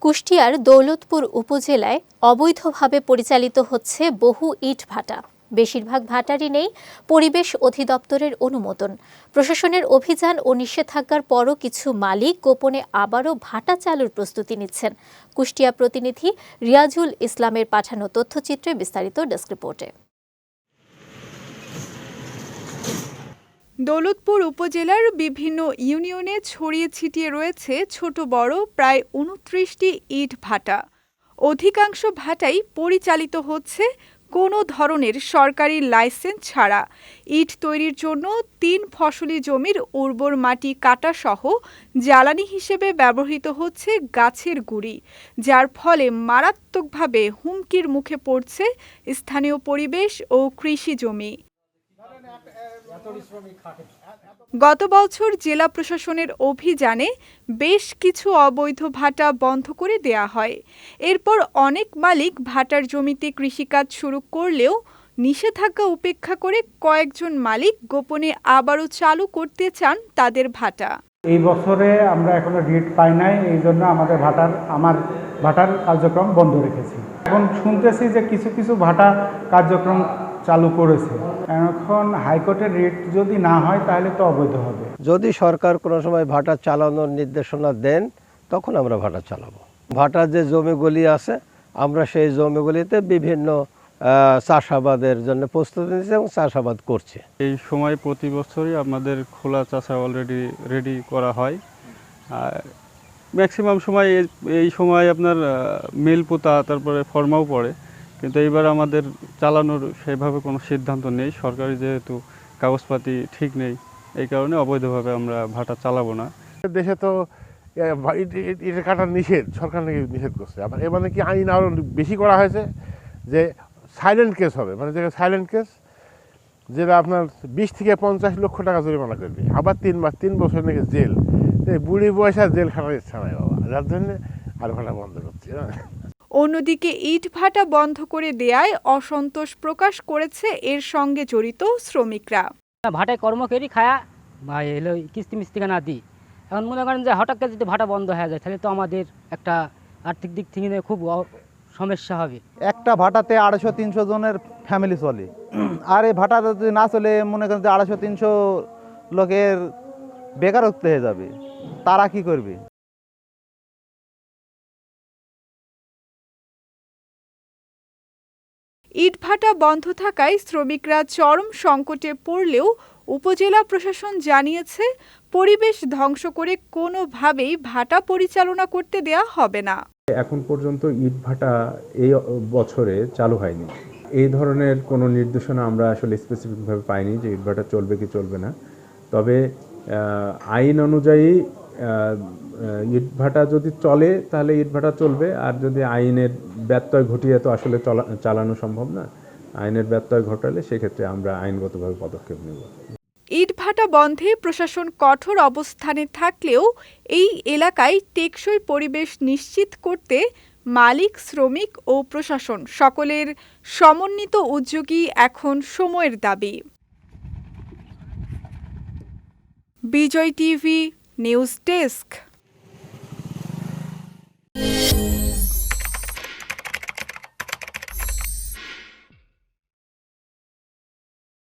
কুষ্টিয়ার দৌলতপুর উপজেলায় অবৈধভাবে পরিচালিত হচ্ছে বহু ইটভাটা। বেশিরভাগ ভাটারই নেই পরিবেশ অধিদপ্তরের অনুমোদন। প্রশাসনের অভিযান ও নিষেধাজ্ঞার পরও কিছু মালিক গোপনে আবারও ভাটা চালুর প্রস্তুতি নিচ্ছেন। কুষ্টিয়া প্রতিনিধি রিয়াজুল ইসলামের পাঠানো তথ্যচিত্রে বিস্তারিত ডেস্ক রিপোর্টে। দৌলতপুর উপজেলার বিভিন্ন ইউনিয়নে ছড়িয়ে ছিটিয়ে রয়েছে ছোট বড় প্রায় ২৯টি ইট ভাটা। অধিকাংশ ভাটাই পরিচালিত হচ্ছে কোনো ধরনের সরকারি লাইসেন্স ছাড়া। ইট তৈরির জন্য ৩ ফসলি জমির উর্বর মাটি কাটা সহ জ্বালানি হিসেবে ব্যবহৃত হচ্ছে গাছের গুঁড়ি, যার ফলে মারাত্মকভাবে হুমকির মুখে পড়ছে স্থানীয় পরিবেশ ও কৃষি জমি। গত বছর জেলা প্রশাসনের অভিযানে বেশ কিছু অবৈধ ভাটা বন্ধ করে দেয়া হয়। এরপর অনেক মালিক ভাটার জমিতে কৃষিকাজ শুরু করলেও নিষেধাজ্ঞা উপেক্ষা করে কয়েকজন মালিক গোপনে আবারও চালু করতে চান তাদের ভাটা। এই বছরে আমরা এখনো রিট পাই নাই, এই জন্য আমার ভাটার কার্যক্রম বন্ধ রেখেছি। এখন শুনতেছি যে কিছু কিছু ভাটা কার্যক্রম চালু করেছে। এখন হাইকোর্টের রিট যদি না হয় তাহলে তো অবৈধ হবে। যদি সরকার কোনো সময় ভাটা চালানোর নির্দেশনা দেন তখন আমরা ভাটা চালাবো। ভাটার যে জমিগুলি আছে আমরা সেই জমিগুলিতে বিভিন্ন চাষাবাদের জন্য প্রস্তুতি নিচ্ছি এবং চাষাবাদ করছি। এই সময় প্রতি বছরই আমাদের খোলা চাষা অলরেডি রেডি করা হয়। ম্যাক্সিমাম সময় এই সময় আপনার মিল পোতা তারপরে ফর্মাও পড়ে, কিন্তু এইবার আমাদের চালানোর সেভাবে কোনো সিদ্ধান্ত নেই। সরকারি যেহেতু কাগজপাতি ঠিক নেই, এই কারণে অবৈধভাবে আমরা ভাটা চালাবো না। দেশে তো ইট কাটার নিষেধ, সরকার নাকি নিষেধ করছে। আবার এবার নাকি আইন আরও বেশি করা হয়েছে যে সাইলেন্ট কেস হবে, মানে যেটা সাইলেন্ট কেস যেটা আপনার ২০ থেকে ৫০ লক্ষ টাকা জরিমানা করবে, আবার ৩ বছর নাকি জেল। বুড়ি বয়সে জেল খাটার ইচ্ছা নাই বাবা, যার জন্য আর ভাটা বন্ধ করছে। অন্যদিকে ইট ভাটা বন্ধ করে দেয়ায় অসন্তোষ প্রকাশ করেছে এর সঙ্গে জড়িত শ্রমিকরা। ভাটায় কর্ম করি খায়া ভাই এলো কিস্তি মিস্তিকা না দিই, এখন মনে করেন যে হঠাৎ করে যদি ভাটা বন্ধ হয়ে যায় তাহলে তো আমাদের একটা আর্থিক দিক থেকে খুব সমস্যা হবে। একটা ভাটাতে ২৫০-৩০০ জনের ফ্যামিলি চলে, আর এই ভাটা যদি না চলে মনে করেন যে ২৫০-৩০০ লোকের বেকারত্ব হয়ে যাবে, তারা কি করবে? ইটভাটা বন্ধ থাকায় শ্রমিকরা চরম সংকটে পড়লেও উপজেলা প্রশাসন জানিয়েছে পরিবেশ ধ্বংস করে কোনোভাবেই ভাটা পরিচালনা করতে দেয়া হবে না। এখন পর্যন্ত ইটভাটা এই বছরে চালু হয়নি। এই ধরনের কোনো নির্দেশনা আমরা আসলে স্পেসিফিকভাবে পাইনি যে ইটভাটা চলবে কি চলবে না। তবে আইন অনুযায়ী ইটভাটা যদি চলে তাহলে ইটভাটা চলবে, আর যদি আইনের ব্যত্যয় ঘটিয়ে তো আসলে চালানো সম্ভব না। আইনের ব্যত্যয় ঘটালে সেক্ষেত্রে আমরা আইনগতভাবে পদক্ষেপ নেব। ইটভাটা বন্ধে প্রশাসন কঠোর অবস্থানে থাকলেও এই এলাকায় টেকসই পরিবেশ নিশ্চিত করতে মালিক, শ্রমিক ও প্রশাসন সকলের সমন্বিত উদ্যোগই এখন সময়ের দাবি। বিজয় টিভি নিউজ ডেস্ক।